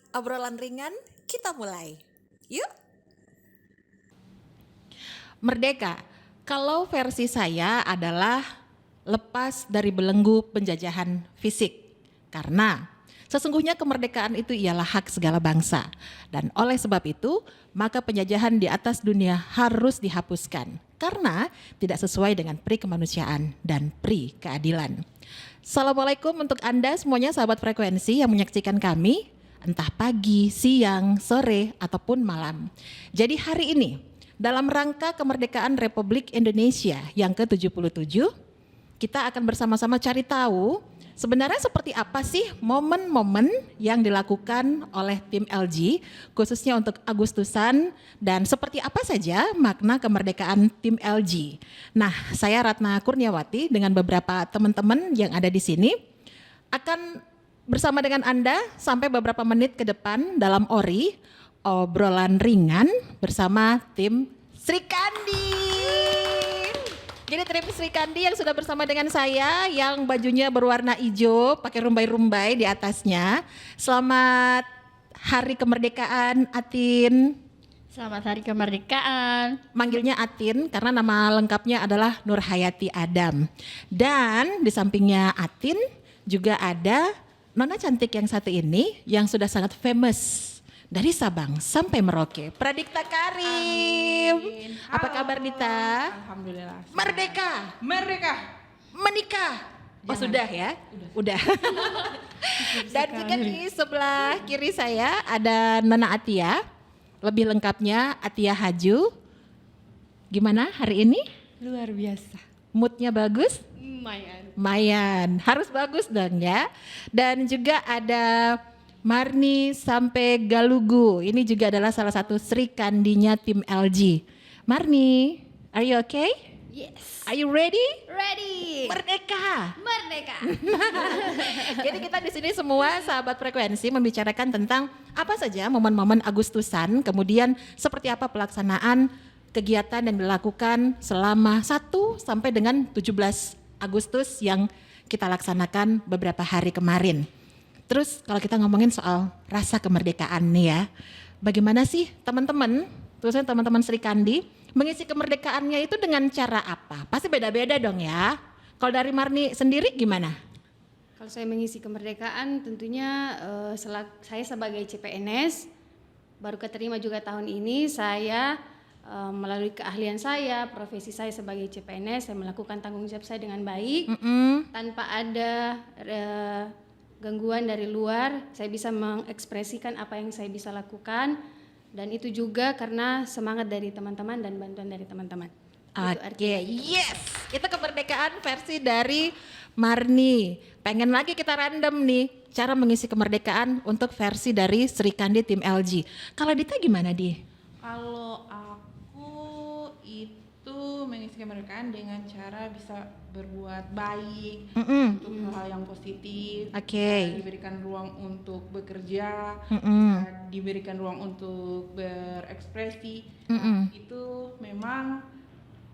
Obrolan ringan, kita mulai. Yuk. Merdeka, kalau versi saya adalah lepas dari belenggu penjajahan fisik. Karena sesungguhnya kemerdekaan itu ialah hak segala bangsa. Dan oleh sebab itu, maka penjajahan di atas dunia harus dihapuskan. Karena tidak sesuai dengan pri kemanusiaan dan pri keadilan. Assalamualaikum untuk Anda semuanya sahabat frekuensi yang menyaksikan kami, entah pagi, siang, sore, ataupun malam. Jadi hari ini, dalam rangka kemerdekaan Republik Indonesia yang ke-77, kita akan bersama-sama cari tahu sebenarnya seperti apa sih momen-momen yang dilakukan oleh tim LG khususnya untuk Agustusan dan seperti apa saja makna kemerdekaan tim LG. Nah, saya Ratna Kurniawati dengan beberapa teman-teman yang ada di sini akan bersama dengan Anda sampai beberapa menit ke depan dalam obrolan ringan bersama tim Sri Kandi. Jadi tim Sri Kandi yang sudah bersama dengan saya yang bajunya berwarna hijau pakai rumbai-rumbai di atasnya. Selamat Hari Kemerdekaan Atin. Selamat Hari Kemerdekaan. Manggilnya Atin karena nama lengkapnya adalah Nurhayati Adam. Dan di sampingnya Atin juga ada Nona cantik yang satu ini yang sudah sangat famous. Dari Sabang sampai Merauke, Pradikta Karim. Amin. Apa kabar Dita? Alhamdulillah. Merdeka, Merdeka. menikah. Oh sudah ya? Udah. Dan juga di sebelah kiri saya ada Nana Atia. Lebih lengkapnya Atia Haju. Gimana hari ini? Luar biasa. Moodnya bagus? Mayan, harus bagus dong ya. Dan juga ada Marni sampai Galugu. Ini juga adalah salah satu Sri Kandinya tim LG. Marni, are you okay? Yes. Are you ready? Ready. Merdeka. Merdeka. Jadi kita di sini semua sahabat frekuensi membicarakan tentang apa saja momen-momen Agustusan, kemudian seperti apa pelaksanaan kegiatan yang dilakukan selama 1 sampai dengan 17 Agustus yang kita laksanakan beberapa hari kemarin. Terus kalau kita ngomongin soal rasa kemerdekaan nih ya, bagaimana sih teman-teman, terusnya teman-teman Sri Kandi, mengisi kemerdekaannya itu dengan cara apa? Pasti beda-beda dong ya. Kalau dari Marni sendiri gimana? Kalau saya mengisi kemerdekaan tentunya saya sebagai CPNS baru keterima juga tahun ini. Saya melalui keahlian saya, profesi saya sebagai CPNS, saya melakukan tanggung jawab saya dengan baik tanpa ada gangguan dari luar. Saya bisa mengekspresikan apa yang saya bisa lakukan dan itu juga karena semangat dari teman-teman dan bantuan dari teman-teman. Oke, yes, itu kemerdekaan versi dari Marni. Pengen lagi kita random nih cara mengisi kemerdekaan untuk versi dari Sri Kandi tim LG. Kalau Dita gimana Di? Kalau aku itu mengisi kemerdekaan dengan cara bisa berbuat baik untuk hal yang positif. Oke. Diberikan ruang untuk bekerja, diberikan ruang untuk berekspresi. Itu memang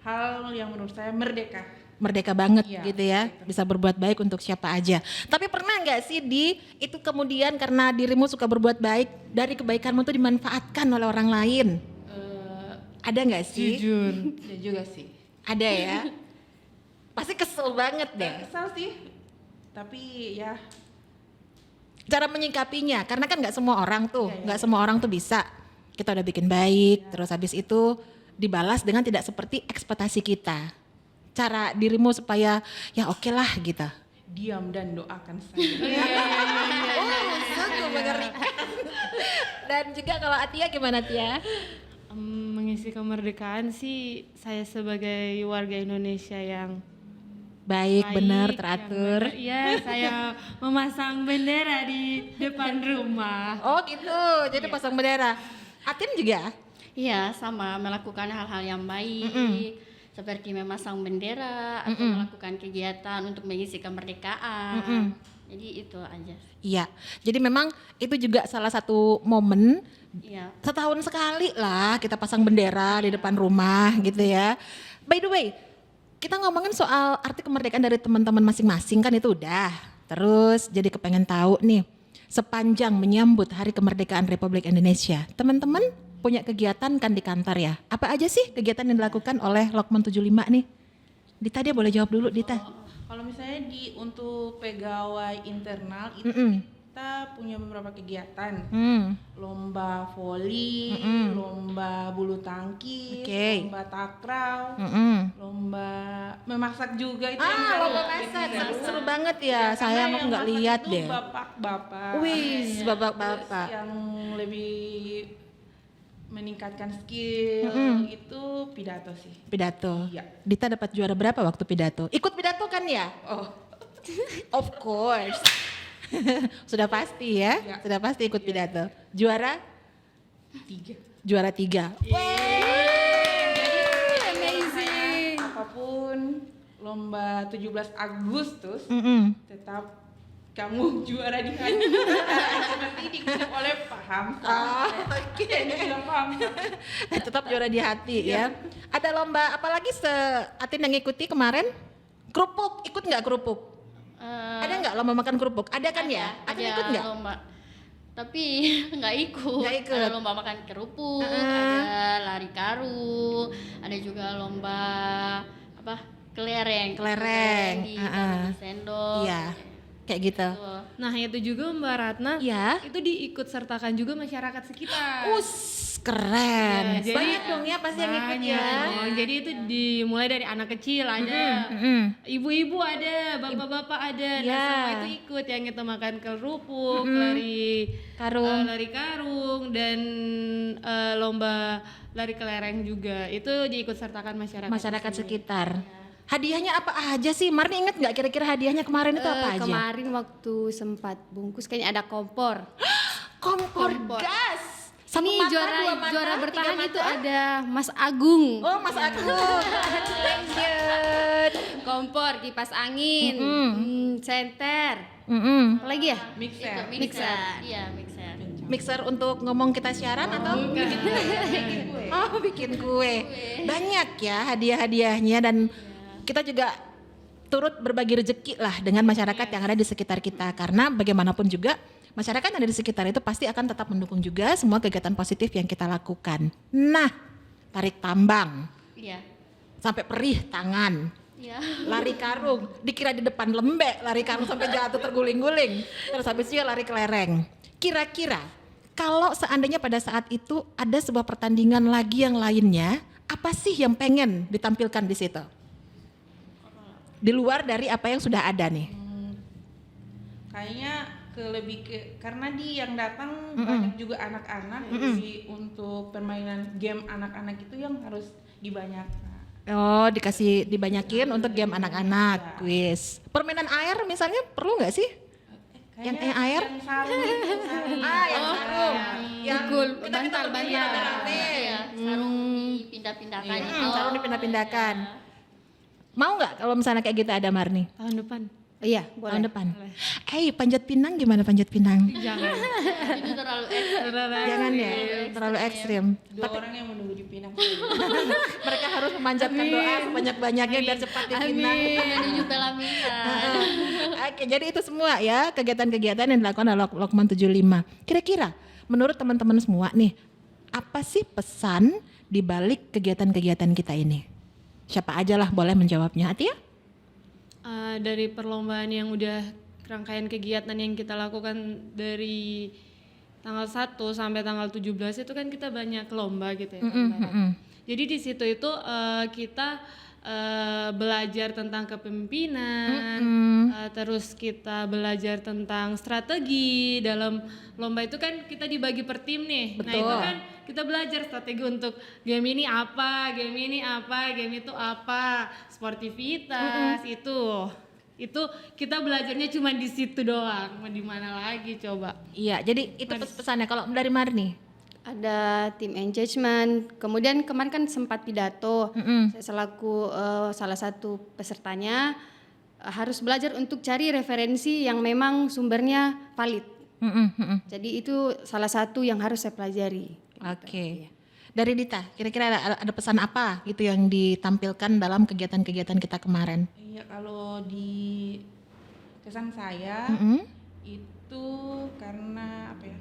hal yang menurut saya merdeka. Merdeka banget Iya, gitu ya, bisa berbuat baik untuk siapa aja. Tapi pernah nggak sih Di, itu kemudian karena dirimu suka berbuat baik, dari kebaikanmu tuh dimanfaatkan oleh orang lain? Ada nggak sih? Jujur. Ya juga sih. Ada ya? Pasti kesel banget deh. Kesal sih. Tapi ya Cara menyikapinya, karena kan nggak semua orang tuh, Iya, nggak semua orang tuh bisa. Kita udah bikin baik, terus habis itu dibalas dengan tidak seperti ekspektasi kita. Cara dirimu supaya ya oke lah gitu. diam dan doakan saya. Sungguh mengerikan. Dan juga kalau Atia gimana Tia? Mengisi kemerdekaan sih saya sebagai warga Indonesia yang Baik, baik, benar, yang teratur. benar. Iya, saya memasang bendera di depan rumah. Oh gitu, jadi pasang bendera. Atin juga? Iya, sama melakukan hal-hal yang baik seperti memasang bendera atau melakukan kegiatan untuk mengisi kemerdekaan. Jadi itu aja. Iya, jadi memang itu juga salah satu momen Iya. setahun sekali lah kita pasang bendera di depan rumah gitu ya. By the way, kita ngomongin soal arti kemerdekaan dari teman-teman masing-masing kan itu udah. Terus jadi kepengen tahu nih, sepanjang menyambut Hari Kemerdekaan Republik Indonesia, teman-teman punya kegiatan kan di kantor ya? Apa aja sih kegiatan yang dilakukan oleh Lokman 75 nih? Dita, dia boleh jawab dulu, Dita. Kalau misalnya untuk pegawai internal itu kita punya beberapa kegiatan. Lomba voli, lomba bulu tangkis, Oke. lomba takraw, lomba memasak juga itu yang Ah, seru. lomba masak, seru banget ya. Saya Karena kok yang nggak masak lihat itu deh. Bapak-bapak. Wih, Terus bapak-bapak. yang lebih meningkatkan skill itu pidato sih. Pidato. Iya. Dita dapat juara berapa waktu pidato? Ikut pidato kan ya? Oh, Of course. Sudah pasti ya, Iya. sudah pasti ikut pidato. Juara? 3. Juara 3. Amazing. Apapun lomba 17 Agustus tetap kamu juara di hati. Nanti dikutip oleh paham. Oke. Ini sudah paham. Tetap juara di hati ya. Ada lomba apalagi Atin yang ngikuti kemarin? Kerupuk, ikut nggak kerupuk? Ada nggak lomba makan kerupuk? Ada kan ya? Atin ikut nggak? Lomba. Tapi nggak ikut. Nggak ikut. Ada lomba makan kerupuk, ada lari karung, ada juga lomba apa? Kelereng. Kelereng. Di bagi sendok. Iya, kayak gitu. Tuh. Nah itu juga Mbak Ratna, Iya. itu diikut sertakan juga masyarakat sekitar. Keren. Ya, jadi- Banyak dong ya pasti yang ikut ya. Banyak dong. Jadi itu dimulai dari anak kecil ada, ibu-ibu ada, bapak-bapak ada, Ya. nah semua itu ikut yang kita makan kerupuk, lari Karung. lari karung dan lomba lari kelereng juga itu diikut sertakan masyarakat. Masyarakat sekitar. Hadiahnya apa aja sih? Marni inget nggak kira-kira hadiahnya kemarin itu apa aja? Kemarin waktu sempat bungkus kayaknya ada kompor. Kompor Kompor. gas. Satu Ini mata, juara dua mata, juara tiga bertahan mata. itu ada Mas Agung. Oh, Mas Agung. Congratulations. Kompor, kipas angin, senter. Apa lagi ya? Mixer. Itu mixer. Iya, mixer. Mixer untuk ngomong kita siaran atau bikin kue? Oh, bikin kue. Banyak ya hadiah-hadiahnya dan kita juga turut berbagi rezeki lah dengan masyarakat yang ada di sekitar kita karena bagaimanapun juga masyarakat yang ada di sekitar itu pasti akan tetap mendukung juga semua kegiatan positif yang kita lakukan. Nah, tarik tambang, Iya. sampai perih tangan, Iya. lari karung, dikira di depan lembek, lari karung sampai jatuh terguling-guling, terus habis itu lari kelereng. Kira-kira kalau seandainya pada saat itu ada sebuah pertandingan lagi yang lainnya, apa sih yang pengen ditampilkan di situ? Di luar dari apa yang sudah ada nih. Kayaknya karena yang datang banyak juga anak-anak jadi untuk permainan game anak-anak itu yang harus dibanyakan. Oh, dibanyakin untuk game anak-anak, kuis. Permainan air misalnya perlu nggak sih? Yang air? Yang sarung itu, sarung. Yang sarung. Yang Pikul, kita bantal, berdiri bantal. rame-rame. Iya, sarung dipindah-pindahkan itu. Sarung dipindah-pindahkan. Mau nggak kalau misalnya kayak gitu ada Marni? Tahun depan. Iya, Tahun boleh. depan. Panjat pinang gimana panjat pinang? Jangan. Itu terlalu ekstrim. Jangan ya, terlalu ekstrim. 2 orang yang menunggu di Pinang. Mereka harus memanjatkan doa sebanyak-banyaknya biar cepat dipinang. Menuju pelaminan. Oke, jadi itu semua ya kegiatan-kegiatan yang dilakukan oleh Lokman 75. Kira-kira menurut teman-teman semua nih, apa sih pesan di balik kegiatan-kegiatan kita ini? Siapa aja lah boleh menjawabnya. Atia? Dari perlombaan yang udah rangkaian kegiatan yang kita lakukan dari tanggal 1 sampai tanggal 17 itu kan kita banyak lomba gitu ya. Jadi di situ itu kita belajar tentang kepemimpinan, terus kita belajar tentang strategi dalam lomba itu kan kita dibagi per tim nih. Nah itu kan kita belajar strategi untuk game ini apa, game ini apa, game itu apa, sportivitas itu kita belajarnya cuma di situ doang, mau di mana lagi coba. Iya, jadi itu pesannya kalau dari Marni. Ada tim engagement, kemudian kemarin kan sempat pidato, saya selaku salah satu pesertanya harus belajar untuk cari referensi yang memang sumbernya valid. Jadi itu salah satu yang harus saya pelajari. Oke. Dari Dita, kira-kira ada pesan apa gitu yang ditampilkan dalam kegiatan-kegiatan kita kemarin? Iya, kalau di kesan saya Itu karena apa ya?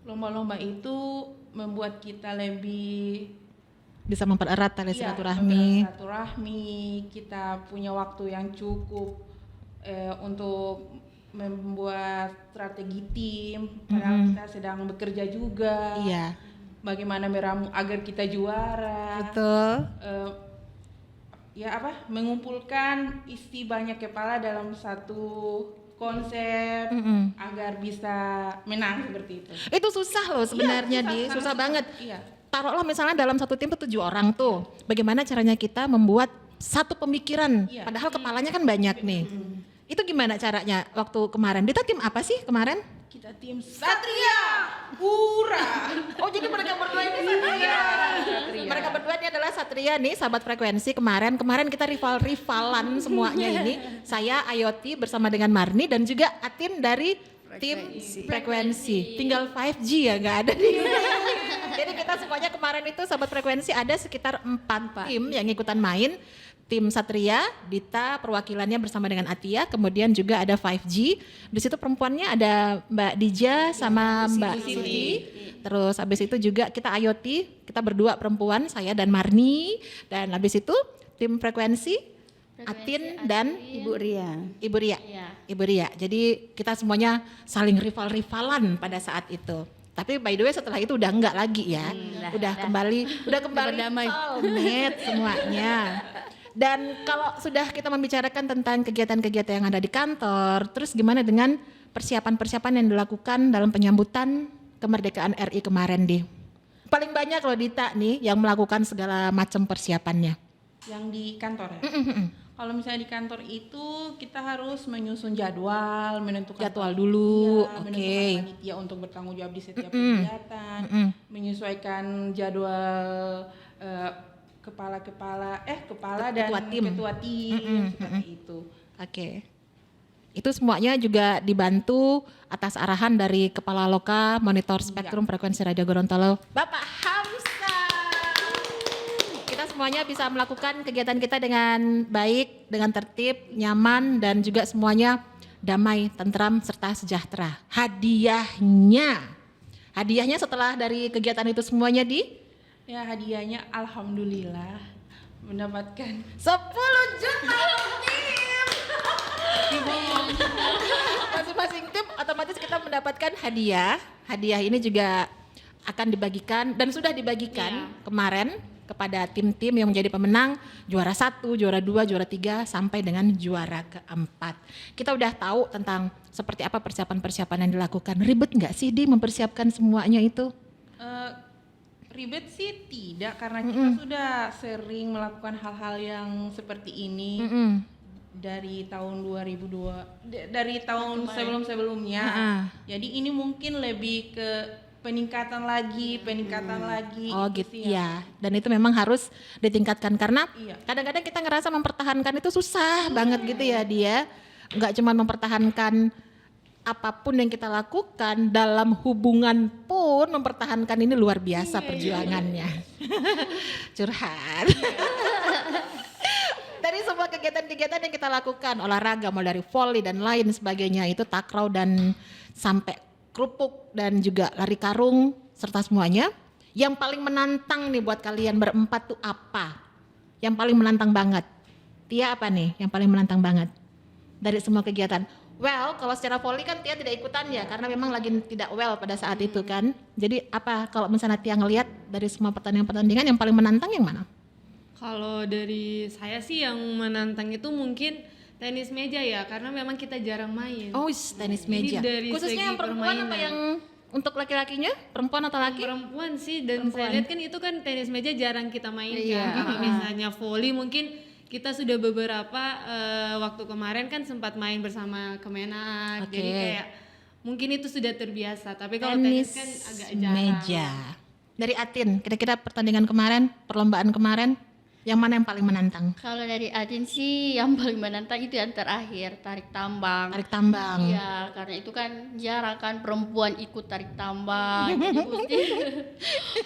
Lomba-lomba itu membuat kita lebih Bisa mempererat tali iya, silaturahmi. silaturahmi, kita punya waktu yang cukup untuk membuat strategi tim, padahal kita sedang bekerja juga. Iya, Bagaimana meramu agar kita juara. betul. Ya apa? Mengumpulkan isi banyak kepala dalam satu konsep agar bisa menang seperti itu. Itu susah loh sebenarnya, Di. sangat Susah banget. Iya. Taruhlah misalnya dalam satu tim tuh 7 orang tuh. Bagaimana caranya kita membuat satu pemikiran, Iya. padahal kepalanya kan banyak nih. Itu gimana caranya waktu kemarin? Dita tim apa sih kemarin? Kita tim Satria. Hura. Oh, jadi mereka berdua ini Satria. Mereka berdua ini adalah Satria nih, sahabat frekuensi. Kemarin kita rivalan semuanya ini. Saya Ayoti bersama dengan Marni dan juga Atin dari tim frekuensi. Tinggal 5G ya, nggak ada nih. Jadi kita semuanya kemarin itu sahabat frekuensi ada sekitar 4 tim yang ikutan main. Tim Satria, Dita perwakilannya bersama dengan Atia, kemudian juga ada 5G. Di situ perempuannya ada Mbak Dija sama Mbak Siti. Terus habis itu juga kita Ayoti, kita berdua perempuan, saya dan Marni. Dan habis itu tim frekuensi, Atin dan Ibu Ria. Ibu Ria. Iya. Ibu Ria. Jadi kita semuanya saling rival-rivalan pada saat itu. Tapi by the way setelah itu udah enggak lagi ya. Udah kembali berdamai. soulmate semuanya. Dan kalau sudah kita membicarakan tentang kegiatan-kegiatan yang ada di kantor, terus gimana dengan persiapan-persiapan yang dilakukan dalam penyambutan kemerdekaan RI kemarin, Di? Paling banyak loh Dita nih yang melakukan segala macam persiapannya. Yang di kantor ya. Kalau misalnya di kantor itu kita harus menyusun jadwal, menentukan Jadwal dulu, panitia, oke. menentukan panitia untuk bertanggung jawab di setiap kegiatan, menyesuaikan jadwal kepala dan Ketua tim. ketua tim seperti itu. Oke. Itu semuanya juga dibantu atas arahan dari Kepala Loka Monitor Spektrum Frekuensi Radio Gorontalo, Bapak Hamsa. Kita semuanya bisa melakukan kegiatan kita dengan baik, dengan tertib, nyaman, dan juga semuanya damai, tentram, serta sejahtera. Hadiahnya setelah dari kegiatan itu semuanya Ya hadiahnya alhamdulillah mendapatkan 10 juta tim. Masing-masing tim otomatis kita mendapatkan hadiah. Hadiah ini juga akan dibagikan dan sudah dibagikan kemarin kepada tim-tim yang menjadi pemenang juara 1, juara 2, juara 3 sampai dengan juara keempat. Kita udah tahu tentang seperti apa persiapan-persiapan yang dilakukan. Ribet nggak sih Di mempersiapkan semuanya itu? ribet sih tidak karena kita sudah sering melakukan hal-hal yang seperti ini dari tahun 2002 dari tahun sebelum-sebelumnya. Jadi ini mungkin lebih ke peningkatan lagi. Oh gitu ya. Dan itu memang harus ditingkatkan karena Iya. kadang-kadang kita ngerasa mempertahankan itu susah banget gitu ya dia. Nggak cuma mempertahankan apapun yang kita lakukan dalam hubungan pun mempertahankan ini luar biasa perjuangannya. Curhat. Dari semua kegiatan-kegiatan yang kita lakukan, olahraga mulai dari volley dan lain sebagainya itu takraw dan sampai kerupuk dan juga lari karung serta semuanya. Yang paling menantang nih buat kalian berempat tuh apa? Yang paling menantang banget. Tia apa nih yang paling menantang banget dari semua kegiatan? Well, kalau secara volley kan Tia tidak ikutan ya karena memang lagi tidak well pada saat itu kan. Jadi apa kalau misalnya Tia ngelihat dari semua pertandingan-pertandingan yang paling menantang yang mana? Kalau dari saya sih yang menantang itu mungkin tenis meja ya, karena memang kita jarang main. Oh, tenis meja. dari Khususnya segi yang perempuan apa permainan. yang untuk laki-lakinya? Perempuan atau laki? Perempuan sih, dan saya lihat kan itu kan tenis meja jarang kita mainkan. Iya. Kalau misalnya volley mungkin kita sudah beberapa waktu kemarin kan sempat main bersama Kemenak. Oke. Jadi kayak mungkin itu sudah terbiasa. Tapi kalau tenis kan agak jarang. meja. Dari Atin, kira-kira pertandingan kemarin, perlombaan kemarin? Yang mana yang paling menantang? Kalau dari Adin sih yang paling menantang itu yang terakhir, tarik tambang. Tarik tambang. Iya, karena itu kan jarang kan perempuan ikut tarik tambang. Jadi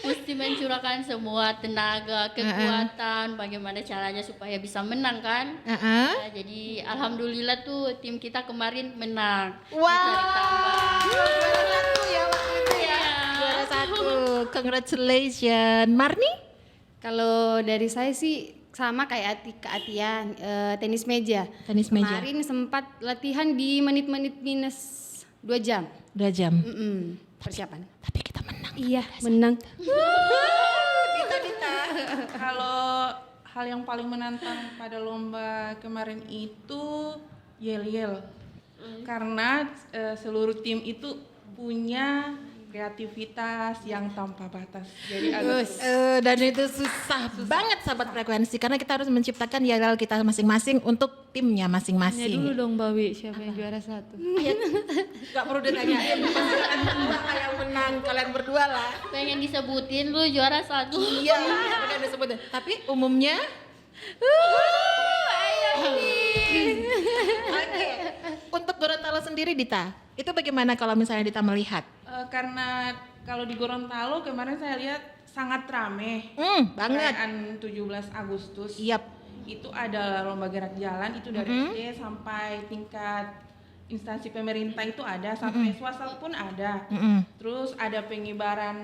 mesti mencurahkan semua tenaga, kekuatan, bagaimana caranya supaya bisa menang kan. Ya, jadi alhamdulillah tuh tim kita kemarin menang di tarik tambang. Juara satu ya waktu itu ya. Juara satu. Congratulations. Marni? Kalau dari saya sih sama kayak Atian, tenis meja. Tenis meja. Kemarin sempat latihan di menit-menit minus 2 jam. 2 jam. Persiapan. Tapi kita menang. Iya, menang. Kalau hal yang paling menantang pada lomba kemarin itu yel-yel. Karena seluruh tim itu punya kreativitas yang tanpa batas. Jadi agak Dan itu susah banget sahabat frekuensi karena kita harus menciptakan yel kita masing-masing untuk timnya Tanya masing-masing. dulu dong Mbak Wi, siapa yang juara 1? Gak perlu ditanyain, pasti kalian berdua lah yang menang, kalian berdua lah. Pengen disebutin lu juara 1. Iya, bukan disebutin. Tapi umumnya, Oke. Untuk Gorontalo sendiri Dita, itu bagaimana kalau misalnya Dita melihat? karena kalau di Gorontalo kemarin saya lihat sangat rame. Banget. Perayaan 17 Agustus. Yap. Itu ada lomba gerak jalan itu dari SD sampai tingkat instansi pemerintah itu ada, sampai swasta pun ada. Terus ada pengibaran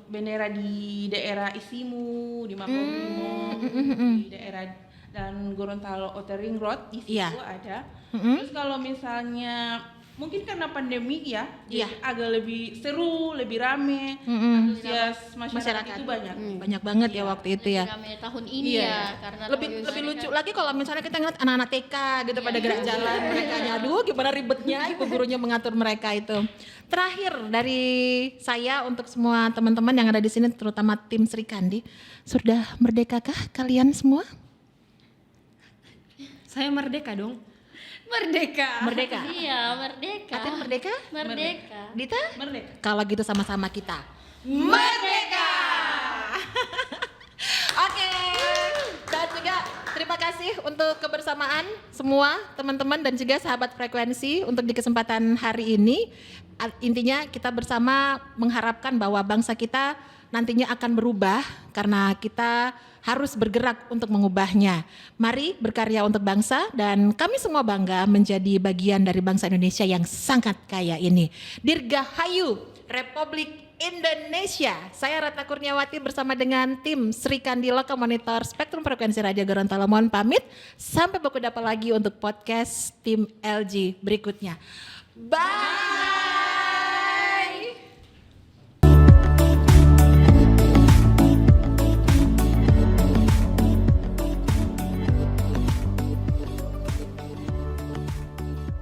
bendera di daerah Isimu, di Makobrimob, di daerah dan Gorontalo Outer Ring Road di situ ada. Terus kalau misalnya mungkin karena pandemi ya, jadi agak lebih seru, lebih rame, antusias masyarakat itu banyak. Banyak banget ya waktu itu ya. Ramai tahun ini ya, karena Lebih lucu lagi kalau misalnya kita ngeliat anak-anak TK gitu pada gerak jalan, mereka aduh gimana ribetnya ibu gurunya mengatur mereka itu. Terakhir dari saya untuk semua teman-teman yang ada di sini, terutama tim Sri Kandi, sudah merdekakah kalian semua? Saya merdeka dong. Merdeka. Merdeka. Iya, merdeka. Atin merdeka? Merdeka. Dita? Merdeka. Kalau gitu sama-sama kita merdeka. Oke. Dan juga terima kasih untuk kebersamaan semua teman-teman dan juga sahabat frekuensi untuk di kesempatan hari ini. Intinya kita bersama mengharapkan bahwa bangsa kita nantinya akan berubah karena kita harus bergerak untuk mengubahnya. Mari berkarya untuk bangsa dan kami semua bangga menjadi bagian dari bangsa Indonesia yang sangat kaya ini. Dirgahayu Republik Indonesia. Saya Ratna Kurniawati bersama dengan tim Sri Kandi Loka Monitor Spektrum Frekuensi Radio Gorontalo mohon pamit. Sampai berjumpa lagi untuk podcast tim LG berikutnya. Bye.